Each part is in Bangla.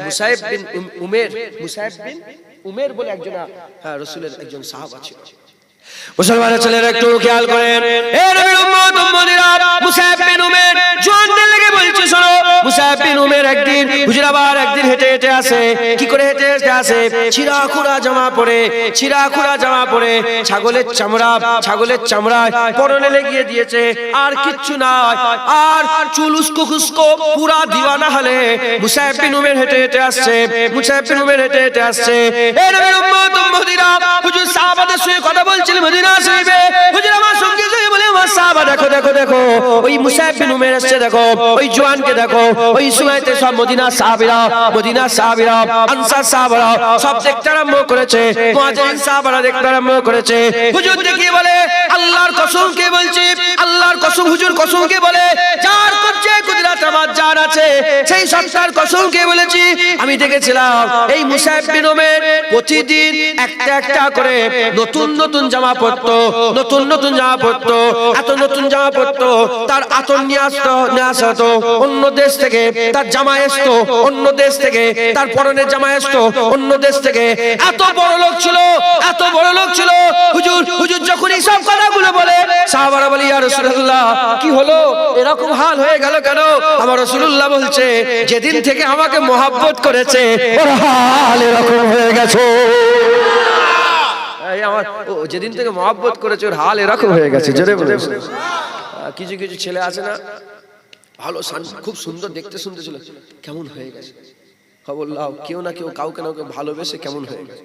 মুসাইব বিন উমের বলে একজন রাসূলের একজন সাহাবা ছিল। মুসলমানের ছেলেরা একটু খেয়াল করেন, এ নবীর উম্মত উম্মতিরা, মুসাইব বিন উমের জোয়ানদের লেগে বলছে শোনো, মুসাইব বিন উমের একদিন হুজুর আবার একদিন হেঁটে হেঁটে আসে। কি করে হেঁটে হেঁটে আসে? ছিঁড়া খুঁড়া জামা পরে ছাগলের চামড়ায় পরনে লেগিয়ে দিয়েছে, আর কিচ্ছু নাই, আর চুল উস্কো খুস্কো পুরা দিওয়ানা হলে মুসাইব বিন উমের হেঁটে হেঁটে আসছে। এ নবীর উম্মত উম্মতিরা, হুজুর সাহাবাদের সঙ্গে কথা বলছিলেন মদিনা শরীফে। হুজুর আমার সঙ্গে সঙ্গে বলে, আমার সাহাবা দেখো ওই মুসাইব বিন উমের আসছে, দেখো ওই জওয়ানকে দেখো। ওই সময়তে সব মদিনার সাহাবীরা আনসার সাহাবারা সব দেখতে আরম্ভ করেছে, মুহাজিরিন সাহাবারা দেখতে আরম্ভ করেছে। হুজুর দেখি বলে, আল্লাহর কসম কে বলছি, আল্লাহর কসম, হুজুর কসম কে বলে, যার করছে কুদরত আমার যার আছে সেই সত্তার কসম কে বলেছি, আমি দেখেছিলাম এই মুসাইব বিন উমের প্রতিদিন একটা করে নতুন জামা পরতো, এত নতুন জামা পরতো, তার আতর নিয়ে আসতো অন্য দেশ থেকে, তার জামা আসতো অন্য দেশ থেকে, তার পরনের জামা আসতো অন্য দেশ থেকে। এত বড় লোক ছিল হুজুর যখন এই সব কথাগুলো বলে, সাহাবারা বলে, ইয়া রাসূলুল্লাহ কি হলো, এরকম হাল হয়ে গেল কেন? আমার রাসূলুল্লাহ বলছে, যেদিন থেকে আমাকে মহব্বত করেছে ওর হাল এরকম হয়ে গেছে। যেদিন থেকে মহব্বত করেছে ওর হাল এরকম হয়ে গেছে। কিছু ছেলে আছে না, ভালো খুব সুন্দর দেখতে শুনতে ছিল, কেমন হয়ে গেছে খবর লাও, কেউ না কেউ কাউকে না কেউ ভালোবেসে কেমন হয়ে গেছে,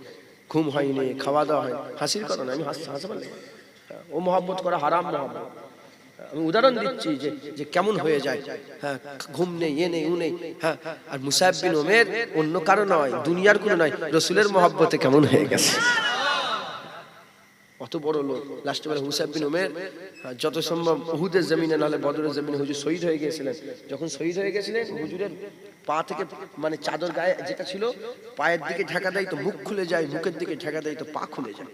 ঘুম হয়নি, খাওয়া দাওয়া হয়, হাসির কারণে আমি হাসতে ও মহব্বত করা হারাম মহব্বত। আমি উদাহরণ দিচ্ছি যে কেমন হয়ে যায়। হ্যাঁ, ঘুম নেই, এ নেই, ও নেই। হ্যাঁ, আর মুসাইব বিন উমের অন্য কারো নয়, দুনিয়ার কোনো নয়, রাসূলের মহব্বতে কেমন হয়ে গেছে। অত বড় লোক, লাস্টে বলে মুসাইব বিন উমের যত সম্ভব উহুদের জমিনে নালে বদরের জমিনে হুজুর শহীদ হয়ে গিয়েছিলেন। যখন শহীদ হয়ে গেছিলেন, হুজুরের পা থেকে মানে চাদর গায়ে যেটা ছিল পায়ের দিকে ঢাকা দেয় তো মুখ খুলে যায়, মুখের দিকে ঢাকা দেয় তো পা খুলে যায়।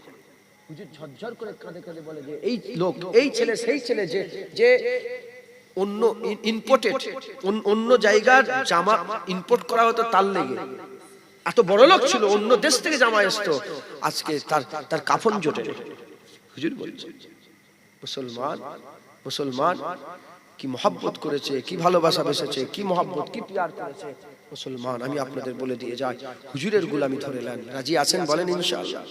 হুজুর ঝরঝর করে কাঁদে বলে যে এই লোক, এই ছেলে সেই ছেলে যে অন্য অন্য জায়গার জামা ইম্পোর্ট করা হতো তার লেগে, এত বড় লোক ছিল, অন্য দেশ থেকে জামা আসতো, আজকে তার কাফন জোটে। হুজুর বলছে মুসলমান কি মহব্বত করেছে, কি ভালোবাসা বেসেছে, কি মহব্বত, কি প্যার করেছে মুসলমান। আমি আপনাদের বলে দিয়ে যাই, হুজুরের গোলামি ধরে নেন, রাজি আছেন বলেন ইনশাআল্লাহ।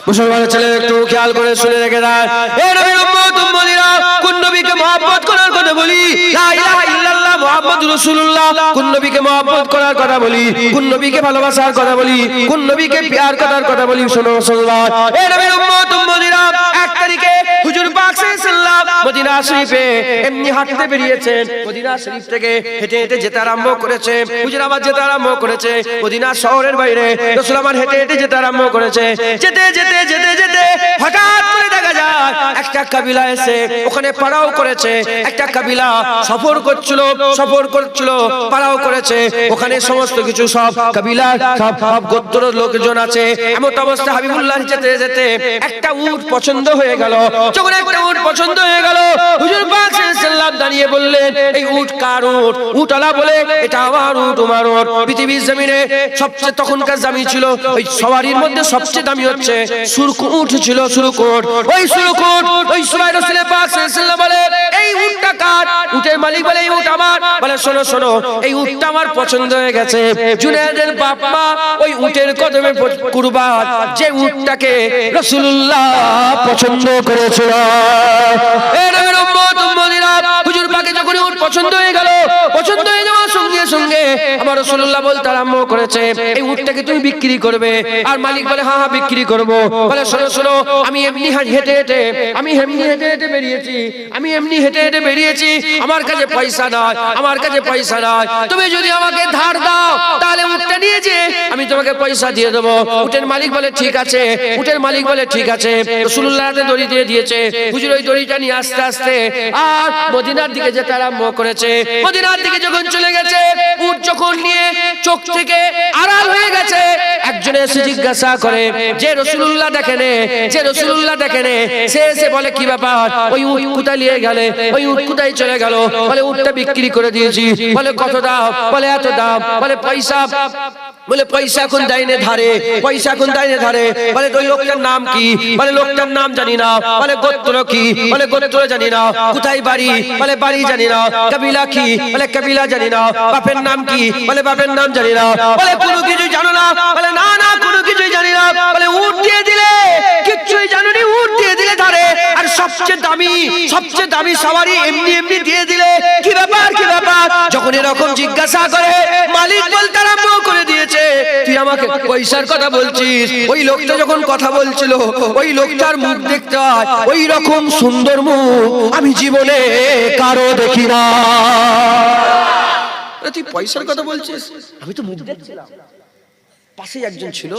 মুসলমানের ছেলে একটু খেয়াল করে শুনে রেখে দেন, এ নবীর উম্মত উম্মতিরা, কোন নবীকে মহব্বত করার কথা বলি, লা ইলাহা ইল্লাল্লাহ মুহাম্মাদুর রাসূলুল্লাহ, কোন নবীকে মহব্বত করার কথা বলি, কোন নবীকে ভালোবাসার কথা বলি, কোন নবীকে প্যার করার কথা বলি, শোনো মুসলমান। এ নবীর উম্মত উম্মতিরা, 1 তারিখে হুজুর পাক সাল্লাল্লাহু মদিনা শরীফে এমনি হাঁটতে বেরিয়েছেন, মদিনা শরীফ থেকে হেঁটে হেঁটে যেতে আরম্ভ করেছে। হুজুর আবার যেতে আরম্ভ করেছে মদিনা শহরের বাইরে, রাসূল আমার হেঁটে হেঁটে যেতে আরম্ভ করেছে। যেতে হঠাৎ করে দেখা যায় একটা কাবিলা এসে ওখানে পাড়াও করেছে। একটা কাবিলা সফর করছিল, পাড়াও করেছে। ওখানে সমস্ত কিছু সব কাবিলা সব গোত্র লোকজন আছে। এমন অবস্থা হাবিবুল্লাহ যেতে একটা উট পছন্দ হয়ে গেল। যখন একটা উট পছন্দ হয়ে গেল, হুজুর পাক সাল্লাল্লাহু দাঁড়িয়ে বললেন, এই উট কার উট? উটওয়ালা বলে, এটা আমার উট, তোমার উট। পৃথিবীর জমিনে সবচেয়ে তখনকার দামি ছিল, ওই সওয়ারির মধ্যে সবচেয়ে দামি হচ্ছে সুরকুট উট ছিল, সুরকুট। ওই সুরকুট, ওই সময় রাসূল পাক সাল্লাল্লাহু বলে, এই উটটা কার? উটের মালিক বলে, এই উট আমার। বলে, শোনো, এই উটটা আমার পছন্দ হয়ে গেছে। জুনায়েদের বাপ মা ওই উটের কদমে কুরবান, যে উটটাকে রাসূলুল্লাহ পছন্দ করেছিল। এ নবীর উম্মত উম্মতিরা, হুজুর পাকে যখন উট পছন্দ হয়ে গেল, পছন্দ হয়ে যাওয়ার সঙ্গে আমার রাসূলুল্লাহ বলতে আরম্ভ করেছে, এই উটটাকে তুমি বিক্রি করবে? আর মালিক বলে, হ্যাঁ বিক্রি করব। বলে, শোনো, আমি এমনি হেঁটে হেঁটে বেরিয়েছি, আমার কাছে পয়সা নাই, তুমি যদি আমাকে ধার দাও তাহলে উটটা নিয়ে যে আমি তোমাকে পয়সা দিয়ে দেবো। উটের মালিক বলে, ঠিক আছে। রাসূলুল্লাহ হাতে দড়ি দিয়ে দিয়েছে। হুজুর ওই দড়িটা নিয়ে আস্তে আস্তে আর মদিনার দিকে যেতে আরম্ভ করেছে। মদিনার দিকে যখন চলে গেছে, উট যখন নিয়ে চোখ থেকে আড়াল হয়ে গেছে, একজনে এসে জিজ্ঞাসা করে যে রাসূলুল্লাহ দেখেনে, যে রাসূলুল্লাহ দেখেনে, সে এসে বলে কি ব্যাপার, ওই উট কোথায় নিয়ে গেলে, ওই উট কোথায় চলে গেল, বলে উটটা বিক্রি করে দিয়েছি, বলে কত দাম, বলে এত দাম, বলে পয়সা, বলে পয়সা কোন দাইনে ধারে, পয়সা কোন দাইনে ধারে, বলে ওই লোকটার নাম কি, বলে লোকটার নাম জানি না, বলে গোত্র কি, বলে গোত্র জানি না, কোথায় বাড়ি, বলে বাড়ি জানি না, কবিলা কি, বলে কবিলা জানি না, বাপের নাম কি, বলে বাপের নাম জানি না, বলে কোনো কিছু জানো না, বলে না না কোনো কিছুই জানি না, বলে উট দিয়ে দিলে, কিচ্ছুই জানোনি, উট দিয়ে দিলে ধারে, আর সবচেয়ে দামি সওয়ারি এমনি এমনি দিয়ে দিলে, কি ব্যাপার কি ব্যাপার। যখন এরকম জিজ্ঞাসা করে মালিক বলতে আরম্ভ করে দিয়েছে, তুই আমাকে পয়সার কথা বলছিস, ওই লোকটা যখন কথা বলছিল ওই লোকটার মুখ দেখতে হয় ওই রকম সুন্দর মুখ আমি জীবনে কারো দেখি না। তুই পয়সার কথা বলছিস, আমি তো মুখ দেখছিলাম। পাশে একজন ছিল,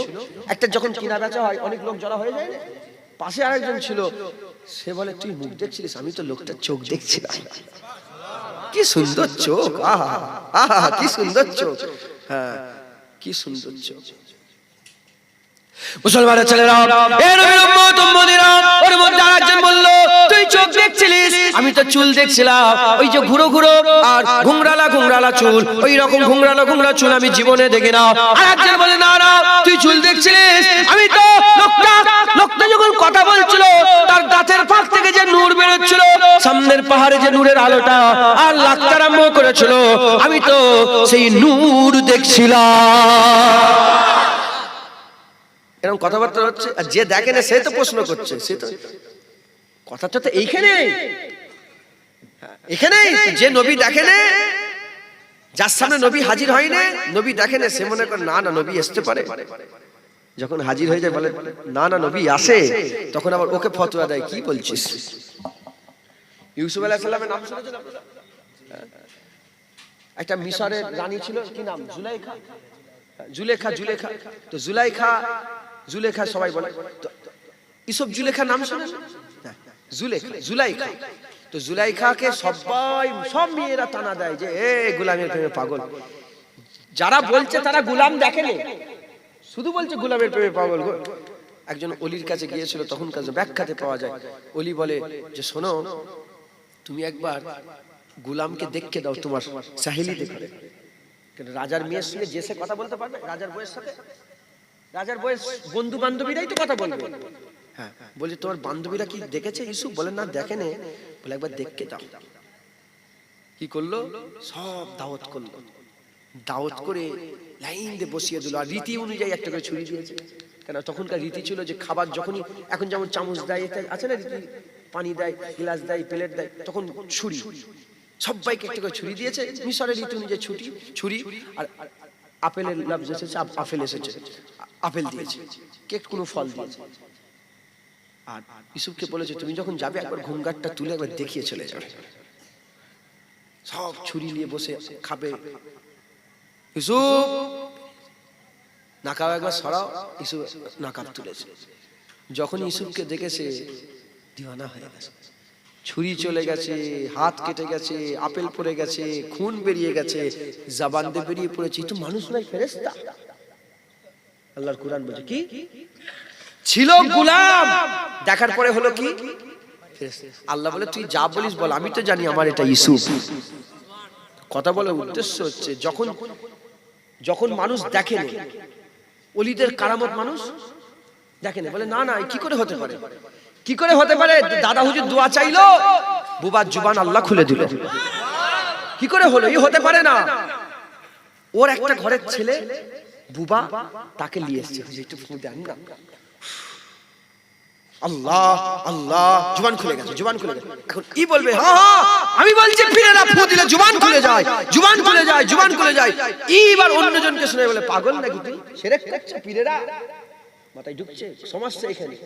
একটা যখন কিনা বেচা হয় অনেক লোক জড়া হয়ে যায়, পাশে আরেকজন ছিল, সে বলে তুই মুখ দেখছিলিস, আমি তো লোকটার চোখ দেখছিলাম। কি সুন্দর চোখ, আহা আহা কি সুন্দর চোখ, হ্যাঁ কি সুন্দর চোখ। মুসলমানের ছেলেরা, এ নবীর উম্মত উম্মতিরা, ওর মধ্যে আরেকজন বলল তুই চোখ দেখছিলিস, আমি তো চুল দেখছিলাম, ওই যে ঘুরো ঘুরো আর ঘুংরালা ঘুংরালা চুল, ওই রকম ঘুংরালা ঘুংরা চুল আমি জীবনে দেখি না। আরেকজন বলে না না তুই চুল দেখছিলিস, আমি তো লোকটা যখন কথা বলছিল তার দাঁতের ফাঁক থেকে যে নূর বেরোচ্ছিল, সামনের পাহাড়ে যে নূরের আলোটা আর লাগতে আরম্ভ করেছিল, আমি তো সেই নূর দেখছিলাম। এরকম কথাবার্তা হচ্ছে, আর যে দেখে না সে তো প্রশ্ন করছে, সে তো কথাটা তো এইখানে, এখানেই যে নবী দেখে না, যার সামনে নবী হাজির হয় না, নবী দেখে না, সে মনে করে না না নবী আসতে পারে। যখন হাজির হয়ে যায় বলে না না নবী আসে, তখন আবার ওকে ফতোয়া দেয়, কি বলছিস। ইউসুফ আলাইহিস সালামের নাম শুনেছেন আপনারা? একটা মিশরের রানী ছিল, কি নাম, জুলাইখা, জুলেখা, জুলেখা। তো জুলেখা সবাই বলে, তো ইসব জুলেখা নাম শুনেন? জুলেখা, জুলাইখা। তো জুলাইখাকে সবাই, সব মেয়েরা টানা দেয় যে এ গোলামের প্রেমে পাগল। যারা বলছে তারা গোলাম দেখেনি, শুধু বলছে গোলামের প্রেমে পাগল। একজন অলির কাছে গিয়েছিল, তখন কাছে ব্যাখ্যাতে পাওয়া যায়, অলি বলে যে শোনো, তুমি একবার গোলামকে দেখে দাও, তোমার সাহেলি দেখে। রাজার মেয়ের সঙ্গে যে সে কথা বলতে পারবে, রাজার বউয়ের সাথে, রাজার বউয়ের বন্ধু বান্ধবীরাই তো কথা বলবে। হ্যাঁ, বলছে তোমার বান্ধবীরা কি দেখেছে ইউসুফ? বলে না দেখেনি। বলে একবার দেখে দাও। কি করলো? সব দাওয়াত করলো, দাওয়াত করে লাইন দিয়ে বসিয়ে দিল, আর রীতি অনুযায়ী একটা করে ছুরি দিয়েছে। কেন তখনকার রীতি ছিল যে খাবার যখনই, এখন যেমন চামচ দেয় আছে না রীতি, পানি দেয়, গ্লাস দেয়, প্লেট দেয়, তখন ছুরি, সবাইকে একটা করে ছুরি দিয়েছে। মিশরের রীতি অনুযায়ী ছুরি, আর আপেলের লফজ এসেছে, আপেল এসেছে, আপেল দিয়েছে, কে কোনো ফল দিয়েছে। আর ইউসুফকে বলেছে তুমি যখন যাবে একবার ঘুমঘাটটা তুলে একবার দেখিয়ে চলে যাবে। সব ছুরি নিয়ে বসে খাবে। ইউসুফ নাকাব একবার সরাও, ইউসুফ নাকাব তুলেছে। যখন ইউসুফকে দেখেছে দিওয়ানা হয়ে গেছে, ছুরি চলে গেছে, হাত কেটে গেছে, আপেল পড়ে গেছে, খুন বেরিয়ে গেছে, জবান দিয়ে বেরিয়ে পড়েছে, তো মানুষ নয় ফেরেশতা। আল্লাহর কুরআন বলছে কি ছিল গোলাম, দেখার পরে হলো কি আল্লাহ বলে তুই যা বলিস বল, আমি তো জানি আমার এটা ইউসুফ। কথা বলার উদ্দেশ্য হচ্ছে যখন মানুষ দেখে না, ওলিদের কারামত মানুষ দেখে না, বলে না না কি করে হতে পারে, কি করে হতে পারে। দাদা হুজুর দোয়া চাইলো, বুবার জুবান আল্লাহ খুলে দিল। কি করে হলো? এই হতে পারে না। ওর একটা ঘরের ছেলে বুবা, তাকে নিয়ে এসেছে, একটু ফু দেন না, আল্লাহ আল্লাহ, জুবান খুলে গেছে, জুবান খুলে গেছে। এখন কি বলবে? হ্যাঁ হ্যাঁ আমি বলছি, ফিরে না ফু দিলে জুবান খুলে যায়, জুবান খুলে যায়, জুবান খুলে যায়। এইবার অন্যজনকে শুনে বলে পাগল নাকি তুই, শিরক করছিস, পীরেরা মাথায় ঢুকছে, সমস্যা এখানে।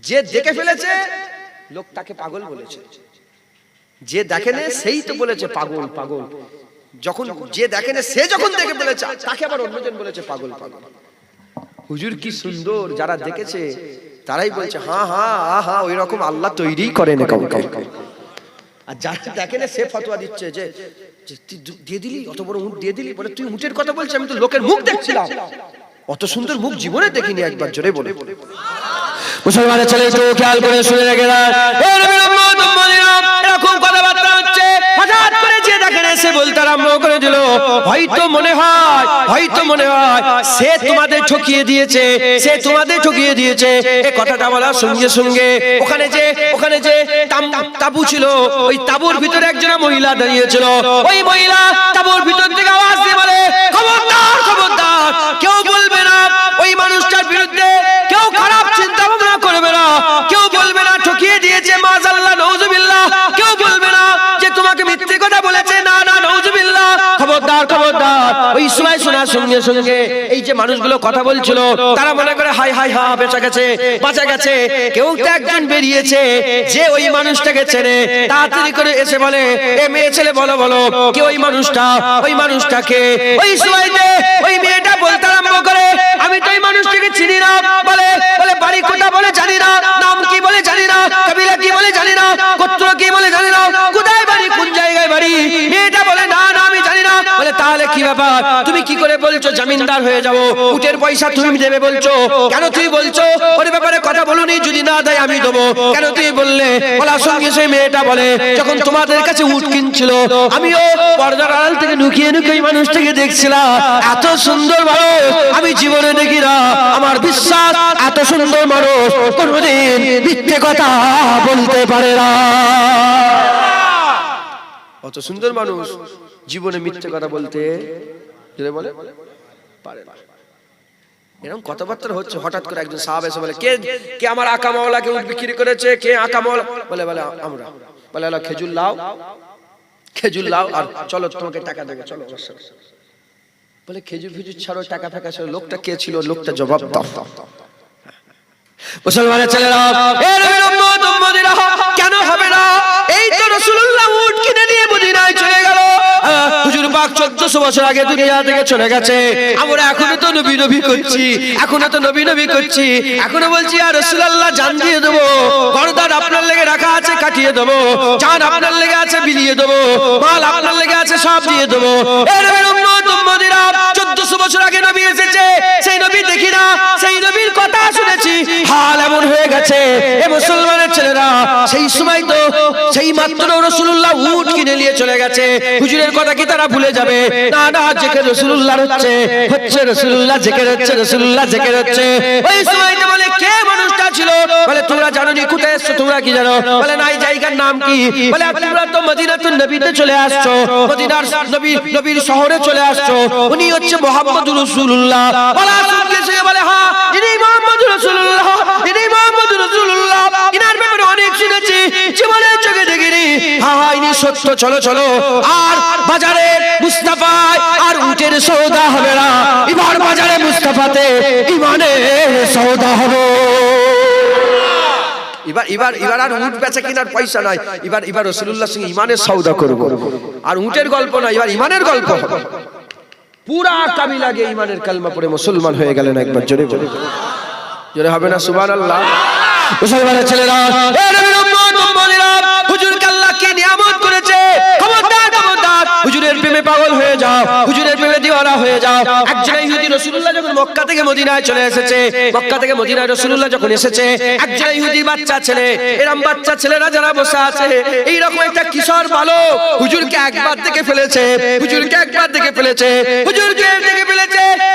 যে দেখে ফেলেছে লোক তাকে পাগল বলেছে, যে দেখে না সেই তো বলেছে পাগল পাগল। যখন যে দেখে না সে যখন দেখে ফেলেছে, তাকে আবার অন্যজন বলেছে পাগল পাগল। হুজুর কি সুন্দর, যারা দেখেছে তারাই বলছে হ্যাঁ হ্যাঁ হ্যাঁ ওই রকম আল্লাহ তৈরি করেন কাউকে। আর যারা দেখে না সে ফতোয়া দিচ্ছে যে তুই দিয়ে দিলি, অত বড় উট দিয়ে দিলি, বলে তুই উটের কথা বলছিস, আমি তো লোকের মুখ দেখছিলাম। অত সুন্দর মুখ জীবনে দেখিনি, একবার জোরে বলে। মুসলমানের ছেলে একটু খেয়াল করে শুনে রেখে দেন, এরকম কথাবার্তা হচ্ছে, হঠাৎ করে যে দেখেন এসে বলতে আরম্ভ করে দিল, হয়তো মনে হয় সে তোমাদের ঠকিয়ে দিয়েছে, সে তোমাদের ঠকিয়ে দিয়েছে। এই কথাটা বলার সঙ্গে সঙ্গে ওখানে যে তাবু ছিল, ওই তাবুর ভিতরে একজন মহিলা দাঁড়িয়েছিল। ওই মহিলা তাবুর ভিতর থেকে আওয়াজ দিয়ে বলে, খবরদার খবরদার, কেউ বলবে না ওই মানুষটার বিরুদ্ধে, কেউ খারাপ চিন্তা ভাবনা করবে না, কেউ বলবে না ঠকিয়ে দিয়েছে, মাযাল্লাহ, নাউযুবিল্লাহ, কেউ বলবে না যে তোমাকে মিথ্যে কথা বলেছে, না না, নাউযুবিল্লাহ, খবরদার খবরদার। ওই সময় শোনার সঙ্গে সঙ্গে এই যে মানুষগুলো কথা বলছিল, তারা মনে করে হাই হাই হা, বেঁচে গেছে, বাঁচা গেছে। কেউ তো একজন বেরিয়েছে যে ওই মানুষটাকে চেনে, তাড়াতাড়ি করে এসে বলে, এ মেয়ে ছেলে বলো বলো, কে ওই মানুষটাকে। ওই সময়তে ওই মেয়েটা বলতে আরম্ভ করে, আমি তো ওই মানুষটাকে চিনি না। বলে বাড়ি কোথা বলে জানি না, নাম কি বলে জানি না, কবিলা কি বলে জানি না, গোত্র কি বলে জানি না, কোথায় বাড়ি, কোন জায়গায় বাড়ি। মেয়েটা বলে না না, আমি জানি না। বলে তাহলে কি ব্যাপার, তুমি কি করে বলছো জমিনদার হয়ে যাবো, উটের পয়সা তুমি দেবে বলছো, কেন তুমি বলছো ওর ব্যাপারে কথা বলুনি, যদি না দেয় আমি দেবো, কেন তুমি বললে। বলার সঙ্গে সেই মেয়েটা বলে, যখন তোমাদের কাছে উট কিনছিল, আমিও পর্দার আড়াল থেকে লুকিয়ে লুকিয়ে মানুষটাকে দেখছিলাম, এত সুন্দর মানুষ আমি জীবনে দেখি না। আমার বিশ্বাস এত সুন্দর মানুষ কোনদিন মিথ্যে কথা বলতে পারে না। অত সুন্দর মানুষ জীবনে মিথ্যে কথা বলতে বলে পারে না। এরকম কথাবার্তা হচ্ছে। হঠাৎ করে একজন সাহাব এসে বলে, কে আমার আকা মাওলাকে উট বিক্রি করেছে, কে আকা মাওলা। বলে আমরা। বলে খেজুর লাও আর চলো তোমাকে টাকা দেবো, চলো। বলে খেজুর ছাড়ো, টাকা ফাঁকা ছাড়ো। লোকটা কে ছিল, লোকটা জবাব দাও। মুসলমানের ছেলেরা, কেন হবে না, এই তো রাসূলুল্লাহ উট কিনে নিয়ে মদিনায় চলে গেল। হুজুর পাক 1400 বছর আগে দুনিয়া থেকে চলে গেছে। আমরা এখনো তো নবী করছি, এখনো বলছি ইয়া রাসূলুল্লাহ, জান দিয়ে দেবো, গর্দান আপনার লেগে রাখা আছে, কাটিয়ে দেবো, জান আপনার লেগে আছে, বিলিয়ে দেবো, মাল আপনার লেগে আছে, সব দিয়ে দেবো। এই নবীর উম্মত উম্মতিরা, 1400 বছর আগে নবী এসেছে, সেই নবী দেখি না, সেই নবীর কথা শুনেছি, হাল এমন হয়ে গেছে। এ মুসলমানের ছেলেরা, সেই সময় তো সেই মাত্র রাসূলুল্লাহ উট কিনে নিয়ে চলে গেছে। হুজুরের কথা কি তারা ভুলে যাবে? না না, জিকির রাসূলুল্লাহর হচ্ছে রাসূলুল্লাহ জিকির হচ্ছে, রাসূলুল্লাহ জিকির হচ্ছে। ওই সময়তে বলে, কে মানুষটা ছিল? বলে তোমরা জানো নি, কোথায় এসছো, তোমরা কি জানো? বলে না, এই জায়গার নাম কি? বলে তোমরা তো মদিনাতুন নবীতে চলে আসছো, মদিনার নবীর শহরে চলে আসছো, উনি হচ্ছে মুহাম্মদুর রাসূলুল্লাহ। বলা সঙ্গে সঙ্গে বলে, হ্যাঁ ইনি মুহাম্মদুর রাসূলুল্লাহ, ইনি মুহাম্মদুর রাসূলুল্লাহ, ইনার ব্যাপারে অনেক শুনেছি, জীবনের চোখে দেখিনি। হ্যাঁ ইনি সত্য, চলো চলো। আর বাজারে মুস্তাফায় আর উটের সওদা হবে না, এবার বাজারে মুস্তাফাতে ইমানের সওদা হবে। এবার আর উট বেচা কেনার পয়সা নাই, এবার রাসূলুল্লাহর সঙ্গে ইমানের সওদা করব। আর উটের গল্প না, এবার ইমানের গল্প হবে। পুরা কাবিলা গিয়ে ইমানের কালমা পড়ে মুসলমান হয়ে গেলেন। একবার জোরে হবে না সুবহানাল্লাহ? মুসলমানের ছেলেরা, হুজুরকে আল্লাহ কি নিয়ামত করেছে, খবরদার হুজুরের প্রেমে পাগল হয়ে যাও, হুজুরের প্রেমে দিওয়ানা হয়ে যাও। একজন ইহুদি রাসূলুল্লাহ যখন মক্কা থেকে মদিনায় চলে এসেছে, মক্কা থেকে মদিনায় রাসূলুল্লাহ যখন এসেছে, একজন ইহুদি বাচ্চা ছেলে, এরকম বাচ্চা ছেলেরা যারা বসে আছে, এইরকম একটা কিশোর বালক হুজুরকে একবার দেখে ফেলেছে,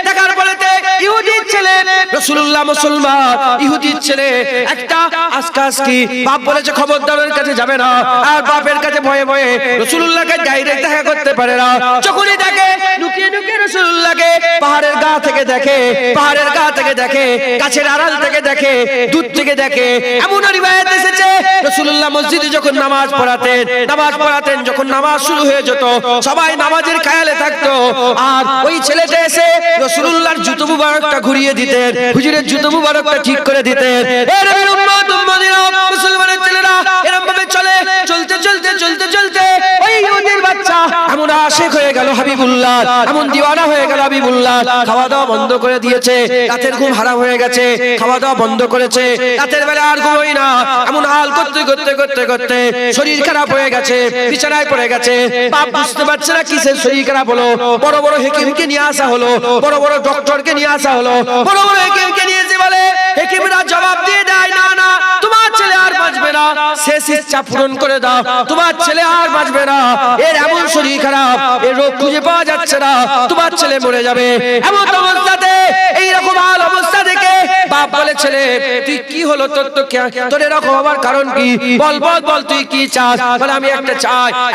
দেখার পরেতে ইহুদির ছেলে, রাসূলুল্লাহ মুসলমান, ইহুদির ছেলে একটা আজকাজকি বাপ বলেছে খবরদারের কাছে যাবে না, আর বাপের কাছে ভয়ে ভয়ে রাসূলুল্লাহকে ডাইরেক্ট দেখা করতে পারে না। যখনই দেখে লুকিয়ে লুকিয়ে রাসূলুল্লাহকে পাহাড়ের গা থেকে দেখে, গাছের আড়াল থেকে দেখে, দূর থেকে দেখে। এমন রিওয়ায়াত এসেছে রাসূলুল্লাহ মসজিদে যখন নামাজ পড়াতেন, যখন নামাজ শুরু হয়ে যেত, সবাই নামাজের খেয়ালে থাকতো, আর ওই ছেলেটা এসে রাসূলুল্লাহর জুতো মুবারকটা ঘুরিয়ে দিতেন, হুজুরের জুতো মুবারকটা ঠিক করে দিতেন। এর উম্মত মদিনা মুসলমানের ছেলেরা এরকম ভাবে চলে চলতে চলতে চলতে চলতে ওই ইহুদির বাচ্চা এমন আশিক হয়ে গেল হাবিবুল্লাহ, এমন দিওয়ানা হয়ে গেল হাবিবুল্লাহ, খাওয়া দাওয়া বন্ধ করে দিয়েছে, রাতের ঘুম হারাম হয়ে গেছে, খাওয়া দাওয়া বন্ধ করেছে, রাতের বেলা আর ঘুমোই না, এমন হাল করতে করতে করতে করতে শরীর খারাপ হয়ে গেছে, বিছানায় পড়ে গেছে। বাপ বুঝতে পারছে না কিসের শরীর খারাপ হলো। বড় বড় হেকিমকে নিয়ে আসা হলো, বড় বড় ডক্টরকে নিয়ে আসা হলো, বড় বড় হেকিমকে নিয়ে এসে বলে, হেকিমরা জবাব দিয়ে দেয়, না না তোমার ছেলে আর বাঁচবে না, শেষ ইচ্ছা পূরণ করে দাও, তোমার ছেলে আর বাঁচবে না, এর এমন শরীর খারাপ, এর রোগ খুঁজে পাওয়া যাচ্ছে না, তোমার ছেলে মরে যাবে। এমন অবস্থাতে এইরকম হাল অবস্থা দেখে বাপ বলে, ছেলে তুই কি হলো, তোর এরকম হবার কারণ কি, বল বল বল তুই কি চাস? বলে আমি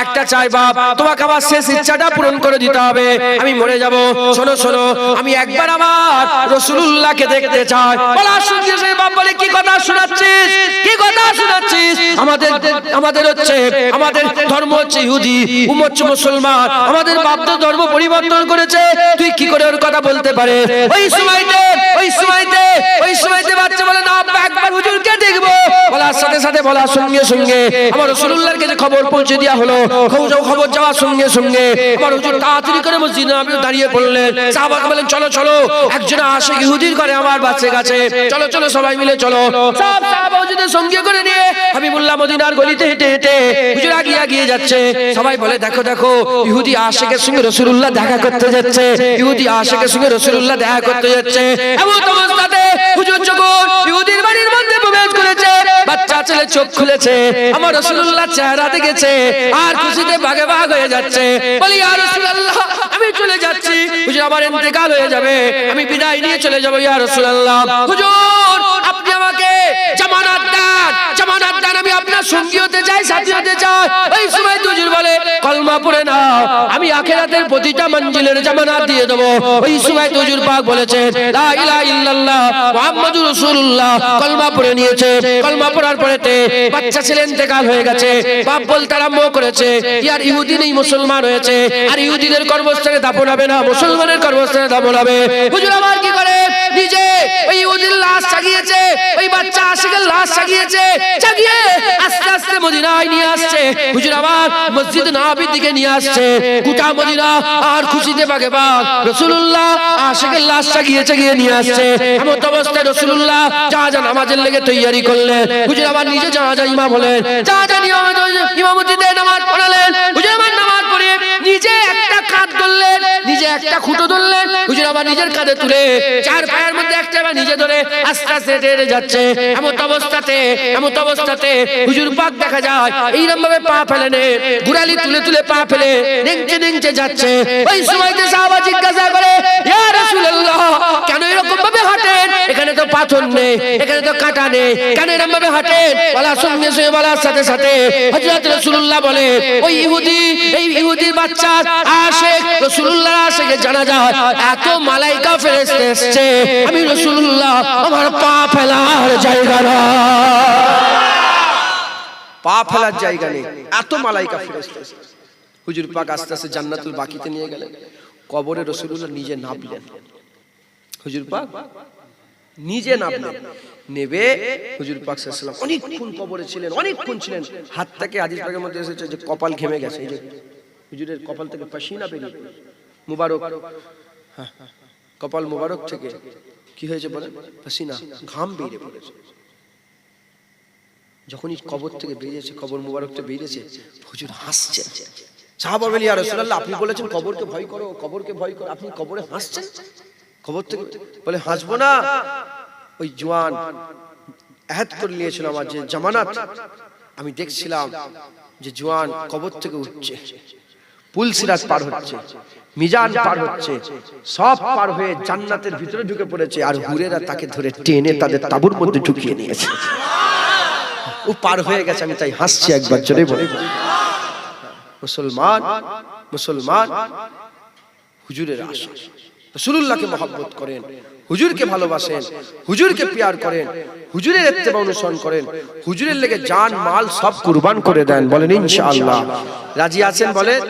একটা চাই বাপ, তোমাকে আমার শেষ ইচ্ছাটা পূরণ করে দিতে হবে, আমি মরে যাব। শোনো শোনো, আমি একবার আমার রাসূলুল্লাহকে দেখতে চাই। বলা শুনিয়ে সেই বাপ বলে, কি কথা শোনাচ্ছিস, কি কথা শোনাচ্ছিস? আমাদের হচ্ছে, আমাদের ধর্ম হচ্ছে ইহুদি, উম্মত হচ্ছে মুসলমান, আমাদের বাপ তো ধর্ম পরিবর্তন করেছে, তুই কি করে ওর কথা বলতে পারে? ওই সময়তে বাচ্চা বলে, না আব্বা একবার হুজুরকে দেখবো। বলার সাথে সাথে, বলার সঙ্গে সঙ্গে আমার রাসূলুল্লাহর কাছে খবর পৌঁছে দেওয়া হলো। খবর যাওয়ার সঙ্গে সঙ্গে আমার হুজুর তাড়াতাড়ি করে মসজিদে দাঁড়িয়ে পড়লেন। সাহাবাকে বলেন, চলো চলো, একজন আশিক ইহুদির ঘরে আমার বাচ্চা গেছে, চলো চলো সবাই মিলে চলো। সব সাহাবা হুজুরদের সঙ্গে করে নিয়ে হাবিবুল্লাহ মদিনার গলিতে হেঁটে হেঁটে হুজুর আগিয়ে যাচ্ছে। সবাই বলে, দেখো দেখো, ইহুদি আশিকের সঙ্গে রাসূলুল্লাহ দেখা করতে যাচ্ছে, ইহুদি আশিকের সঙ্গে রাসূলুল্লাহ দেখা করতে যাচ্ছে। এমন অবস্থাতে হুজুর যখন ইহুদির বাড়ির মধ্যে প্রবেশ করেছে, বাচ্চা ছেলে চোখ খুলেছে, আমার রাসূলুল্লাহ চেহারা দেখেছে, আর খুশিতে ভাগে ভাগ হয়ে যাচ্ছে। বলি, ইয়া রাসূলুল্লাহ আমি চলে যাচ্ছি, হুজুর আমার ইন্তেকাল হয়ে যাবে, আমি বিদায় নিয়ে চলে যাব। ইয়া রাসূলুল্লাহ, হুজুর আপনি আমাকে জামানত দেন, আমি আপনার সঙ্গী হতে চাই, সাথী হতে চাই। ওই সময় হুজুর বলে, কলমা পড়ে না, আমি আখিরাতের প্রতিটা মঞ্জিলের জামানত দিয়ে দেব। ওই সময় হুজুর পাক বলেছেন, লা ইলাহা ইল্লাল্লাহ মুহাম্মাদুর রাসূলুল্লাহ, কলমা পড়ে নিয়েছে। কলমা পড়ার পরেতে বাচ্চা ছেলে ইন্তেকাল হয়ে গেছে। বাপ বলতে আরম্ভ করেছে, ইয়ার ইহুদি নেই মুসলমান হয়েছে, আর ইহুদিদের কর্মস্থানে দাফন হবে না, মুসলমানের কর্মস্থানে দাফন হবে। হুজুর আবার কি করে, নিজে ওই ইহুদির লাশ জাগিয়েছে, ওই বাচ্চা আশিকের লাশ জাগিয়েছে, জাগিয়ে আস্তে আস্তে মদিনায় নিয়ে আসছে। হুজুর আবার মসজিদ নববীর দিকে নিয়ে আসছে। গোটা মদিনা আর খুশিতে ভাগে ভাগ, রাসূলুল্লাহ আশিকের লাশ জাগিয়ে নিয়ে আসছে। এমন অবস্থায় রাসূলুল্লাহ যা নামাজের লেগে তৈয়ারি করলেন। হুজুর আবার নিজে যা ইমাম হলেন, যা ইমামতিতে নামাজ পড়ালেন। হুজুর আবার নামাজ পড়ে নিজে একটা কাঁধ ধরলেন, নিজে একটা খুঁটো ধরলেন। হুজুর আবার নিজের কাঁধে তুলে চার পায়ের মধ্যে একটা আবার নিজে ধরে আস্তে আস্তে হেঁটে যাচ্ছে। এমন অবস্থাতে হুজুর পাক দেখা যায় এইরকম ভাবে পা ফেলে নে, গুড়ালি তুলে পা ফেলে নেংচে যাচ্ছে। ওই সময়তে সাহাবা জিজ্ঞাসা করে, ইয়া রাসূলুল্লাহ কেন এরকম ভাবে হাঁটেন? এখানে তো পাথর নেই, এখানে তো কাঁটা নেই, কেন এরকম ভাবে হাঁটেন? বলার সঙ্গে সঙ্গে বলার সাথে সাথে হযরত রাসূলুল্লাহ বলে, ওই ইহুদির বাচ্চা আশিক রাসূলুল্লাহর আশিকে জানা যায় এত মালাইকা ফেরেশতা এসেছে, আমি রাসূলুল্লাহ আমার পা ফেলার জায়গা না, পা ফেলার জায়গা নেই, এত মালাইকা ফেরেশতা এসেছে। হুজুর পাক আস্তে আস্তে জান্নাতুল বাকিতে নিয়ে গেলেন। কবরে রাসূলুল্লাহ নিজে নামলেন। হুজুর পাক নিজে নামলেন, নেবে হুজুর পাক সাল্লাল্লাহু আলাইহি ওয়াসাল্লাম অনেকক্ষণ কবরে ছিলেন, অনেকক্ষণ ছিলেন। হাত থেকে হাদিস পাকের মধ্যে এসেছে যে কপাল ঘেমে গেছে। এই যে হুজুরের কপাল থেকে পাসিনা বেরিয়ে মুবারক, হ্যাঁ কপাল মুবারক থেকে কি হয়েছে বলেন? পাসিনা, ঘাম বেরিয়ে পড়েছে। যখনই কবর থেকে বেরিয়েছে, কবর মুবারক থেকে বেরিয়েছে, হুজুর হাসছেন। সাহাবা বলে, ইয়া রাসূলুল্লাহ আপনি বলেছেন কবরকে ভয় করো, কবরকে ভয় করো, আপনি কবরে হাসছেন? কবর থেকে বলে, হাসবো না, ওই জওয়ান আহাদ করে নিয়েছিল আমার যে জামানত, আমি দেখছিলাম যে জওয়ান কবর থেকে উঠছে, পুলসিরাত পার হচ্ছে, মিজান পার হচ্ছে, সব পার হয়ে জান্নাতের ভিতরে ঢুকে পড়েছে, আর হুরেরা তাকে ধরে টেনে তাদের তাঁবুর মধ্যে ঢুকিয়ে নিয়েছে। ও পার হয়ে গেছে, আমি তাই হাসছি। একবার জোরে বলে, মুসলমান হুজুরের আশিক, রাসূলুল্লাহকে মহব্বত করেন, হুজুরকে ভালোবাসেন, হুজুরকে প্যার করেন, হুজুরের ইত্তেবা অনুসরণ করেন, হুজুরের লেগে জান মাল সব কুরবান করে দেন, বলেন ইনশাআল্লাহ। রাজি আছেন? বলেন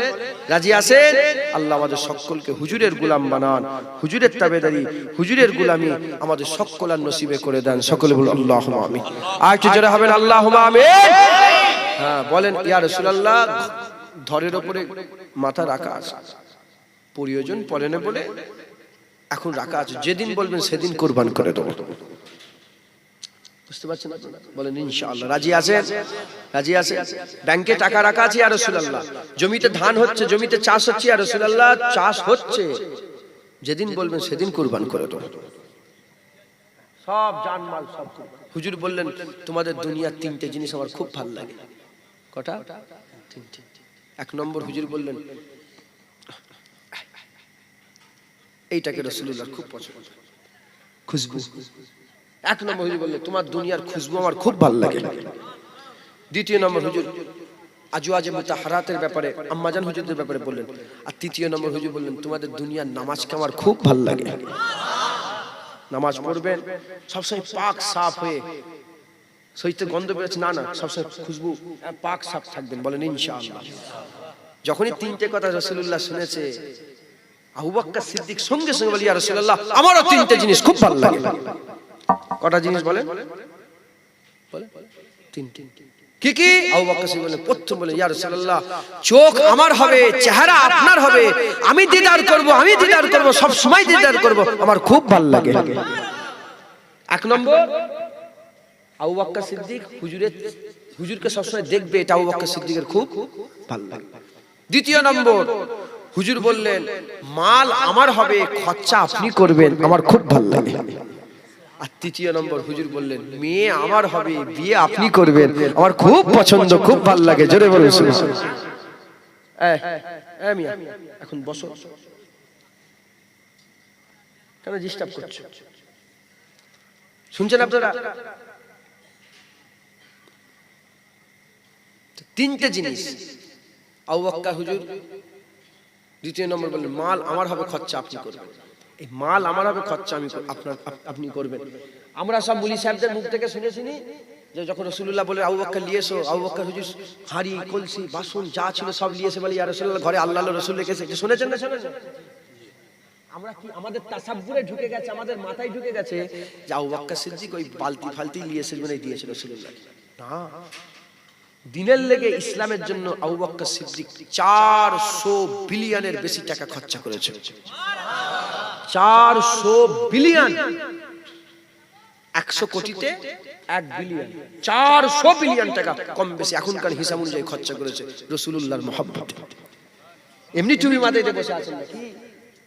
রাজি আছেন? আল্লাহ আমাদের সকলকে হুজুরের গোলাম বানান, হুজুরের তাবেদারি, হুজুরের গোলামি আমাদের সকলের নসিবে করে দেন। সকলে বলুন আল্লাহুম্মা আমিন। আর একটু জোরে হবেন আল্লাহুম্মা আমিন। হ্যাঁ বলেন, ইয়া রাসূলুল্লাহ ধরের উপরে মাথা রাখা আছে, প্রয়োজন পড়ে না বলে এখন রাখা আছে, যেদিন বলবেন সেদিন কুরবান করে দেবো। বুঝতে পারছেন আপনারা? বলেন ইনশাআল্লাহ। রাজি আছেন? রাজি আছেন? ব্যাংকে টাকা রাখা আছে ইয়া রাসূলুল্লাহ, জমিতে ধান হচ্ছে, জমিতে চাষ হচ্ছে ইয়া রাসূলুল্লাহ, চাষ হচ্ছে, যেদিন বলবেন সেদিন কুরবান করে দেবো, সব জানমাল সব কুরবান। হুজুর বললেন তোমাদের দুনিয়ার তিনটে জিনিস আমার খুব ভালো লাগে। কটা? তিনটে। এক নম্বর হুজুর বললেন এইটাকে রাসূলুল্লাহ খুব পছন্দ, খুশবু। এক নম্বর হুজুর বললেন তোমার দুনিয়ার খুশবু আমার খুব ভালো লাগে। দ্বিতীয় নম্বর হুজুর আজওয়াজে মুতাহহারাতের ব্যাপারে আম্মাজান হুজুরদের ব্যাপারে বললেন। আর তৃতীয় নম্বর হুজুর বললেন তোমাদের দুনিয়ার নামাজকে আমার খুব ভালো লাগে। নামাজ পড়বেন সবসময় পাক সাফ হয়ে, শরীরে গন্ধ বেরোচ্ছে না, সবসময় খুশবু পাক সাফ থাকবেন, বলেন ইনশাআল্লাহ। যখনই তিনটে কথা রাসূলুল্লাহ শুনেছে, আবু বকর সিদ্দিক সঙ্গে সঙ্গে বলে ইয়া রাসূলুল্লাহ আমারও তিনটে জিনিস খুব ভালো লাগে। কটা জিনিস বলেন? বলেন তিনটে। কি কি? আবু বকর সিদ্দিক বলেন, প্রথম বলেন ইয়া রাসূলুল্লাহ চোখ আমার হবে, চেহারা আপনার হবে, আমি দিদার করব, আমি দিদার করব, সব সময় দিদার করব, আমার খুব ভালো লাগে। এক নম্বর আবু বকর সিদ্দিক হুজুরকে সবসময় দেখবে, এটা আবু বকর সিদ্দিকের খুব ভালো লাগে। দ্বিতীয় নম্বর হুজুর বললেন মাল আমার হবে, খরচা আপনি করবেন, আমার খুব ভালো লাগে। আর তৃতীয় নম্বর হুজুর বললেন মেয়ে আমার হবে, বিয়ে আপনি করবেন, আমার খুব পছন্দ, খুব ভালো লাগে। জোরে বলুন মিয়া এখন বসো, কেন ডিস্টার্ব করছো? শুনছেন আপনারা? তিনটে জিনিস আবু বকর হুজুর দ্বিতীয় নম্বর বললেন মাল আমার হবে, খরচা আপনি করবেন। এই মাল আমার হবে, খরচা আপনি করবেন। আমরা সব মুলি সাহেবদের মুখ থেকে শুনেছি যে যখন রাসূলুল্লাহ বলে আবু বকর নিয়ে এসো, আবু বকর হুজুর হাড়ি কলসি বাসন যা ছিল সব নিয়ে এসে বলে ইয়া রাসূলুল্লাহ ঘরে আল্লাহর রাসূল রেখেছে। শুনেছেন না? শুনেছেন? আমরা কি আমাদের তাসাব্বুরে ঢুকে গেছে, আমাদের মাথায় ঢুকে গেছে যে আবু বকর সিদ্দিক ওই বালতি ফালতি নিয়ে এসে মানে দিয়েছে রাসূলুল্লাহ। না, দিনের লেগে ইসলামের জন্য আবু বকর সিদ্দিক 400 বিলিয়নের বেশি টাকা খরচা করেছে। 400 বিলিয়ন, 100 কোটিতে 1 বিলিয়ন, 400 বিলিয়ন টাকা কম বেশি এখনকার হিসাব অনুযায়ী খরচা করেছে রাসূলুল্লাহর মহব্বতে। এমনি তুমি মাথায় বসে আছেন নাকি?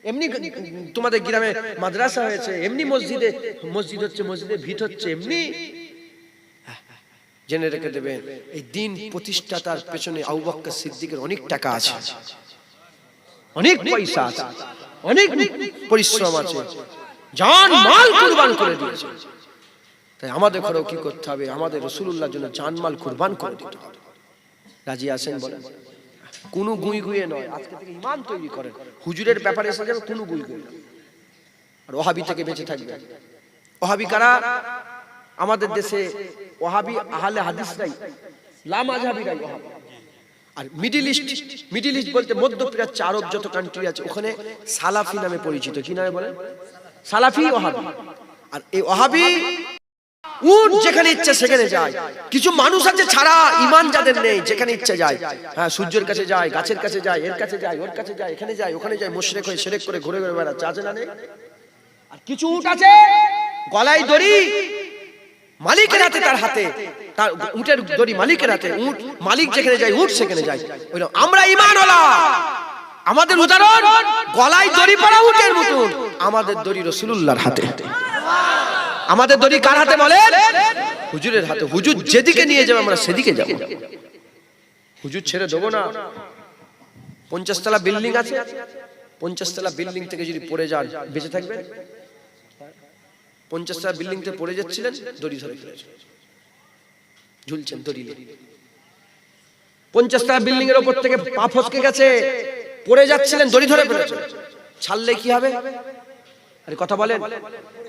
এমনি তোমাদের গ্রামে মাদ্রাসা হয়েছে, এমনি মসজিদ হচ্ছে, মসজিদে ভিত হচ্ছে, এমনি জেনে রেখে দেবেন এই দিন প্রতিষ্ঠাতার পেছনে আবু বকর সিদ্দিকের অনেক টাকা আছে, অনেক পয়সা আছে, অনেক পরিশ্রম আছে, জান মাল কুরবান করে দিয়েছে। তাই আমাদের ঘরেও কি করতে হবে? আমাদের রাসূলুল্লাহর জন্য জান মাল কুরবান করে দিতে হবে। রাজি আছেন? বলেন কোনো গুই গুয়ে নয়, আজকে থেকে ঈমান তৈরি করেন। হুজুরের ব্যাপারে এসে যাবে কোনো গুই গুয়ে নয়। আর ওহাবি থেকে বেঁচে থাকবেন। ওহাবি কারা? আমাদের দেশে ওহাবি আহলে হাদিসরাই, লা মাযহাবিরাই ওহাবি। আর মিডল ইস্ট বলতে মধ্যপ্রাচ্য, আরব যত কান্ট্রি আছে ওখানে সালাফি নামে পরিচিত। কি নামে বলেন? সালাফি ওহাবি। আর এই ওহাবি উট যেখানে ইচ্ছে সেখানে যায়। কিছু মানুষ আছে ছাড়া ঈমান যাদের নেই, যেখানে ইচ্ছে যায়। হ্যাঁ, সূর্যের কাছে যায়, গাছের কাছে যায়, এর কাছে যায়, ওর কাছে যায়, এখানে যায়, ওখানে যায়, মুশরিক হয়ে শিরক করে ঘুরে ঘুরে বেড়াচ্ছে, আছে না নেই? আর কিছু উট আছে গলায় দড়ি, মালিকের হাতে, তার হাতে, তার উটের দড়ি মালিকের হাতে, উট মালিক যেখানে যায় উট সেখানে যায়। আমরা ঈমানওয়ালা, আমাদের উদাহরণ গলায় দড়ি পরা উটের মতন, আমাদের দড়ি রাসূলুল্লাহর হাতে। আমাদের দড়ি কার হাতে বলেন? হুজুরের হাতে। হুজুর যেদিকে নিয়ে যাবে আমরা সেদিকে যাব। হুজুর ছেড়ে দেবো না। 50 তলা বিল্ডিং আছে, 50 তলা বিল্ডিং থেকে যদি পড়ে যান বেঁচে থাকবেন? 50 তলা বিল্ডিং থেকে পড়ে যাচ্ছিলেন, দড়ি ধরে ফেলেছেন, ঝুলছেন দড়ি নিয়ে। 50 তলা বিল্ডিং এর উপর থেকে পা ফসকে গেছে, পড়ে যাচ্ছিলেন, দড়ি ধরে ফেলেছেন, ছাড়লে কি হবে? আরে কথা বলেন,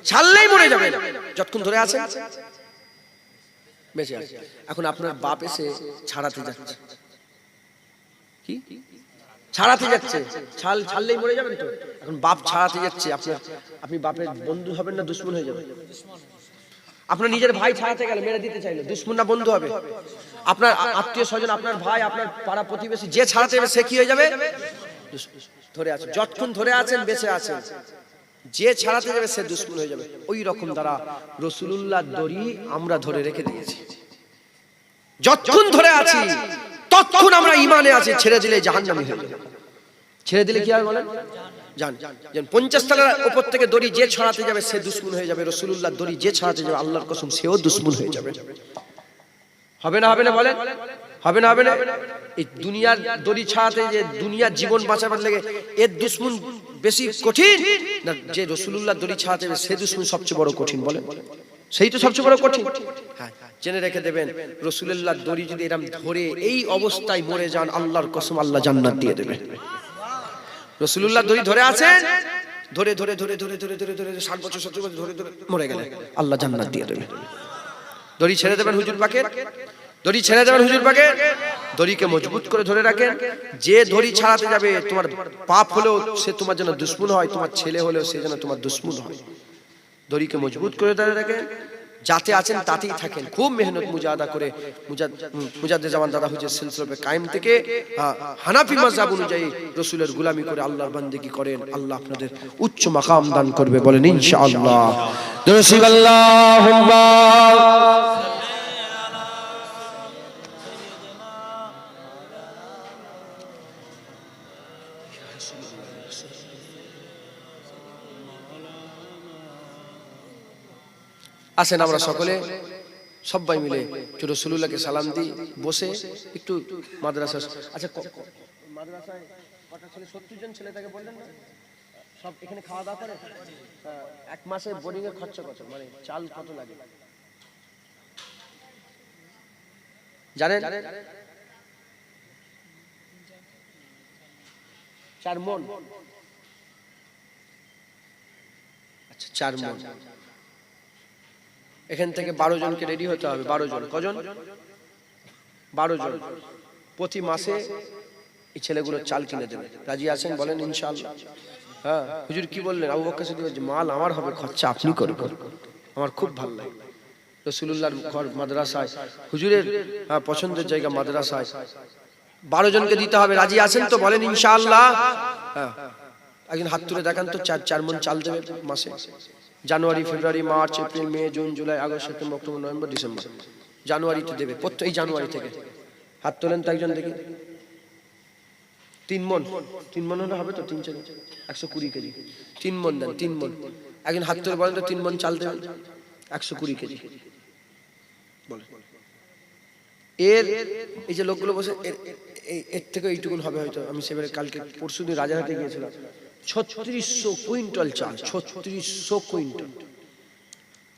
ছাড়লেই মরে যাবে। যতক্ষণ ধরে আছে বেঁচে আছে। এখন আপনার বাপ এসে ছাড়াতে যাচ্ছে, কি ছাড়াতে যাচ্ছে, ছাড়লেই মরে যাবেন তো। এখন বাপ ছাড়াতে যাচ্ছে, আপনি বাপের বন্ধু হবেন না দুশমন হয়ে যাবেন? আপনার নিজের ভাই ছাড়াতে গেলে মেরে দিতে চাইলে দুশমন না বন্ধু হবে? আপনার আত্মীয় স্বজন, আপনার ভাই, আপনার পাড়া প্রতিবেশী যে ছাড়াতে যাবে সে কি হয়ে যাবে? ধরে আছে, যতক্ষণ ধরে আছেন বেঁচে আছেন, যে ছাড়াতে যাবে সে দুশমন হয়ে যাবে। ওই রকম দ্বারা রাসূলুল্লাহর দড়ি আমরা ধরে রেখে দিয়েছি। যতক্ষণ ধরে আছি ততক্ষণ আমরা ঈমানে আছি, ছেড়ে দিলে জাহান্নামী হয়ে যাবে। ছেড়ে দিলে কি হবে বলেন? জান 50 তলার উপর থেকে দড়ি যে ছড়াতে যাবে সে দুশমন হয়ে যাবে। রাসূলুল্লাহর দড়ি যে ছড়াতে যাবে আল্লাহর কসম সেও দুশমন হয়ে যাবে। হবে না হবে না বলেন? হবে না হবে না? এই দুনিয়ার দড়ি ছাড়াতে, যে দুনিয়ার জীবন বাঁচাবার লাগে, এর দুশমন বেশি কঠিন না যে রাসূলুল্লাহর দড়ি ছাড়াতে যাবে সে দুশমন সবচেয়ে বড় কঠিন? বলেন, সেই তো সবচেয়ে বড় কঠিন। হ্যাঁ, জেনে রেখে দেবেন, রাসূলুল্লাহর দড়ি যদি এরকম ধরে এই অবস্থায় মরে যান, আল্লাহর কসম আল্লাহ জান্নাত দিয়ে দেবে। রাসূলুল্লাহ দড়ি ধরে আছেন, ধরে ধরে ধরে ধরে ধরে ধরে ধরে 60 বছর 70 বছর ধরে ধরে মরে গেলেন, আল্লাহ জান্নাত দিয়ে দেবে। দড়ি ছেড়ে দেবেন হুজুর পাকের, দড়ি ছেড়ে দেবেন হুজুর পাকের, দড়িকে মজবুত করে ধরে রাখেন। যে দড়ি ছাড়াতে যাবে, তোমার পাপ হলেও সে তোমার জন্য দুশমন হয়, তোমার ছেলে হলেও সে যেন তোমার দুশমন হয়। দড়িকে মজবুত করে ধরে রাখেন, যাতে আছেন তাতেই থাকেন। খুব মেহনত মুজাহাদা করে মুজাদ্দিদ জামান দাদা হুজুর সিলসিলা কায়েম থেকে হানাফি মাযহাব অনুযায়ী রাসূলের গোলামি করে আল্লাহর বান্দেগি করেন, আল্লাহ আপনাদের উচ্চ মাকাম দান করবে, বলেন ইনশাআল্লাহ। দরুদ আল্লাহুম্মা আসেন আমরা সকলে সবাই মিলে একটু রাসূলুল্লাহকে সালাম দিই, বসে একটু মাদ্রাসা। আচ্ছা, মাদ্রাসায় কটা ছেলে? 70 জন ছেলে থাকে বললেন না? সব এখানে খাওয়া দাওয়া করে? এক মাসে বোর্ডিং এর খরচা কত, মানে চাল কত লাগে জানেন? 4 মণ। আচ্ছা, 4 মণ। এখান থেকে 12 জনকে রেডি হতে হবে। 12 জন, কজন? 12 জন। প্রতি মাসে এই ছেলেগুলো চাল কিনে দেবে। রাজি আছেন বলেন ইনশাআল্লাহ? হ্যাঁ, হুজুর কি বললেন? আবু বকর সিদ্দিক বলছে মাল আমার হবে, খরচা আপনি করবেন। আমার খুব ভালো লাগে। রাসূলুল্লাহর ঘর মাদ্রাসায়, হুজুরের পছন্দের জায়গা মাদ্রাসায় 12 জনকে দিতে হবে। রাজি আছেন তো বলেন ইনশাআল্লাহ? হ্যাঁ, একজন হাত তুলে দেখান তো। 4 মণ চাল দেবে মাসে। জানুয়ারি, ফেব্রুয়ারি, মার্চ, এপ্রিল, মে, জুন, জুলাই, আগস্ট, সেপ্টেম্বর, অক্টোবর, নভেম্বর, ডিসেম্বর। জানুয়ারিতে দেবে, প্রত্যেক জানুয়ারি থেকে। হাত তোলেন তো একজন দেখি। 3 মণ। 3 মণ হলে হবে তো? 3 4 120 কেজি। 3 মণ দেন, 3 মণ। একজন হাত তুলে বলেন তো 3 মণ চাল দেবেন, 120 কেজি। বলেন। এর এই যে লোকগুলো বসে, এর থেকে এইটুকুন হবে হয়তো। আমি সেবারে কালকে পরশুদিন রাজারহাটে গিয়েছিলাম, 3600 কুইন্টাল চাল, 3600 কুইন্টাল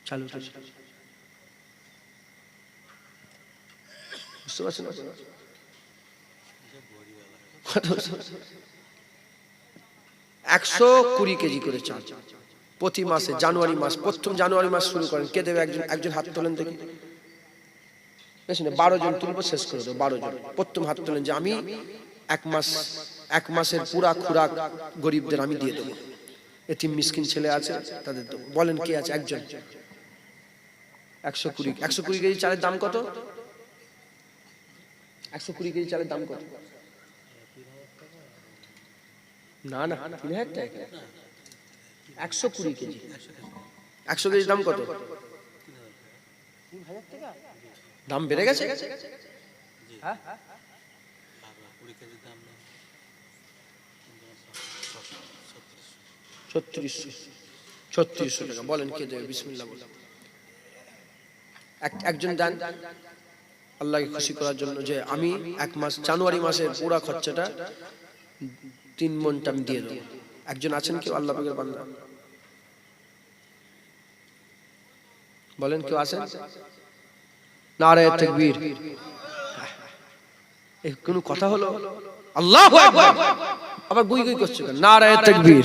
চাল উঠেছে। বুঝতে পারছেন? 120 কেজি করে চাল প্রতি মাসে। জানুয়ারি মাস, প্রথম জানুয়ারি মাস শুরু করেন। কে দেবে? একজন হাত তোলেন দেখি। বেশি না, 12 জন তুলবো, শেষ করে দেবো। 12 জন প্রথম হাত তোলেন যে আমি এক মাসের পুরা খুরাক গরিবদের আমি দিয়ে দেবো। এতিম মিসকিন ছেলে আছে তাদের দেবো। বলেন কে আছে? একজন। 120 কেজি চালের দাম কত? 120 কেজি চালের দাম কত? না না, 3000 টাকা। 120 কেজি, 100 কেজি দাম কত? 3000 টাকা। দাম বেড়ে গেছে? হ্যাঁ, 3600 টাকা। বলেন কে দেবে? বিসমিল্লাহ বলেন। একজন দেন আল্লাহকে খুশি করার জন্য, যে আমি এক মাস জানুয়ারি মাসের পুরো খরচাটা 3 মণটা আমি দিয়ে দেবো। একজন আছেন কেউ? আল্লাহ পাকের বান্দা বলেন, কেউ আছেন? নারায়ে তাকবীর। এই কোন কথা হলো? আল্লাহু আকবার। আবার গুই গুই করছে কেন? নারায়ে তাকবীর।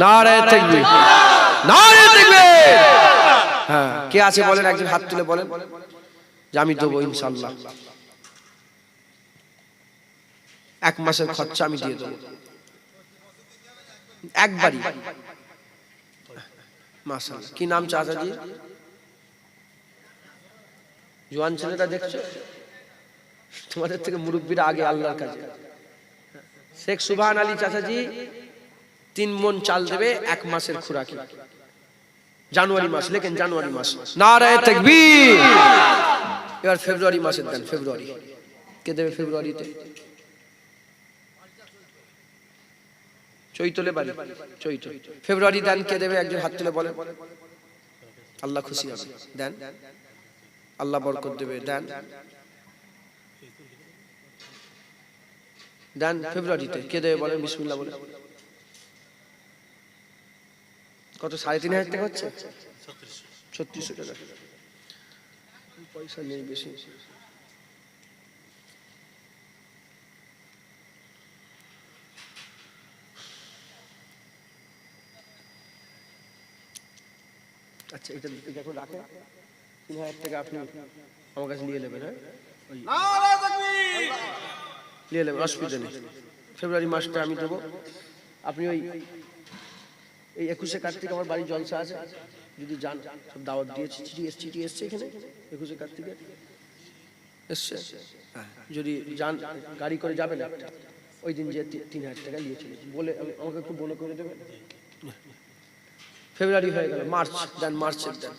নারায়ে তাকবীর, নারায়ে তাকবীর। হ্যাঁ, কে আছে বলেন, একজন হাত তুলে বলেন যে আমি দেবো ইনশাআল্লাহ। এক মাসের খরচা আমি দিয়ে দেবো একবারই। মাশাআল্লাহ। কি নাম চাচাজি? জোয়ান ছেলেটা দেখছো, তোমাদের থেকে মুরব্বীরা আগে আল্লাহর কাছে। শেখ সুবহান আলী চাচাজি 3 মণ চাল দেবে এক মাসের খুরাকি, জানুয়ারি মাস, লেখেন জানুয়ারি মাস। নারায়ে তাকবীর। এবার ফেব্রুয়ারি মাসের দেন, ফেব্রুয়ারি কে দেবে? ফেব্রুয়ারিতে চৈতলে বাড়ি, চৈত। ফেব্রুয়ারি দেন, কে দেবে? একজন হাত তুলে বলেন, আল্লাহ খুশি হবে। দেন, আল্লাহ বরকত দেবে। দেন, দেন ফেব্রুয়ারিতে কে দেবে বলেন? বিসমিল্লাহ বলেন। কত? 3,500 টাকা হচ্ছে? 3600 টাকা। পয়সা নেই বেশি। আচ্ছা, এটা এখন রাখেন। 3,000 টাকা আপনি আমার কাছে নিয়ে নেবেন। হ্যাঁ, নিয়ে নেবেন, অসুবিধা নেই। ফেব্রুয়ারি মাসটা আমি দেবো। আপনি ওই 21 কার্তিক আমার বাড়ির জলসা আছে, যদি যান, সব দাওয়াত দিয়েছি, চিঠি এসছে এখানে 21 কার্তিকে এসছে। হ্যাঁ, যদি যান, গাড়ি করে যাবেন একটা, ওই দিন যে 3,000 টাকা নিয়ে চলে বলে আমাকে একটু মনে করে দেবেন। ফেব্রুয়ারি হয়ে গেল, মার্চ দেন, মার্চের দেন,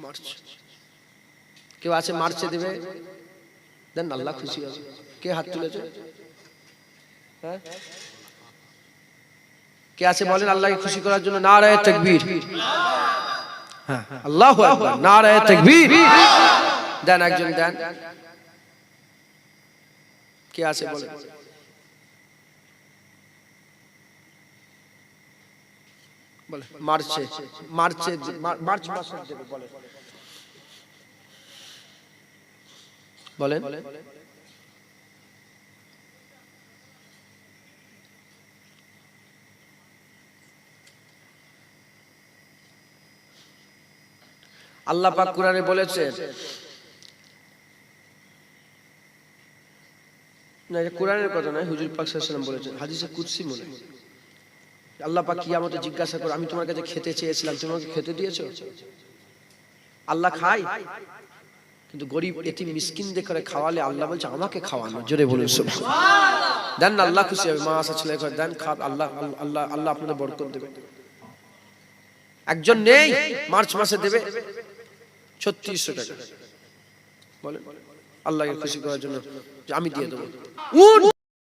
মার্চ। কেউ আছে মার্চে দেবে? দেন, আল্লাহ খুশি হবে। কে হাত তুলেছে? হ্যাঁ, কে আছে বলেন আল্লাহকে খুশি করার জন্য নারায়ে তাকবীর। হ্যাঁ, আল্লাহু আকবার, নারায়ে তাকবীর। দেন, একজন দেন। কে আছে বলেন? বলে মার্চে, মার্চে, মার্চ মাসে দেবে বলেন, বলেন। আল্লাহ পাক কোরআনে বলেছেন, না এটা কোরআনের কথা নয়, হুজুর পাক সাল্লাল্লাহু আলাইহি ওয়াসাল্লাম বলেছেন, হাদিসে কুদসি মনে। আল্লাহ পাক কিয়ামতে জিজ্ঞাসা করে, আমি তোমার কাছে খেতে চেয়েছিলাম, তুমি আমাকে খেতে দিয়েছো? আল্লাহ খায়, কিন্তু গরিব এতিম মিসকিনদের করে খাওয়ালে আল্লাহ বলছে আমাকে খাওয়ানো। জোরে বলুন সুবহানাল্লাহ। দেন, আল্লাহ খুশি হবে। মা আসা ছেলে করে দেন, খাব, আল্লাহ আল্লাহ আল্লাহ আপনাদের বরকত দেবে। একজন নেই, মার্চ মাসে দেবে 3600 টাকা। বলেন, আল্লাহকে খুশি করার জন্য আমি দিয়ে দেবো। উট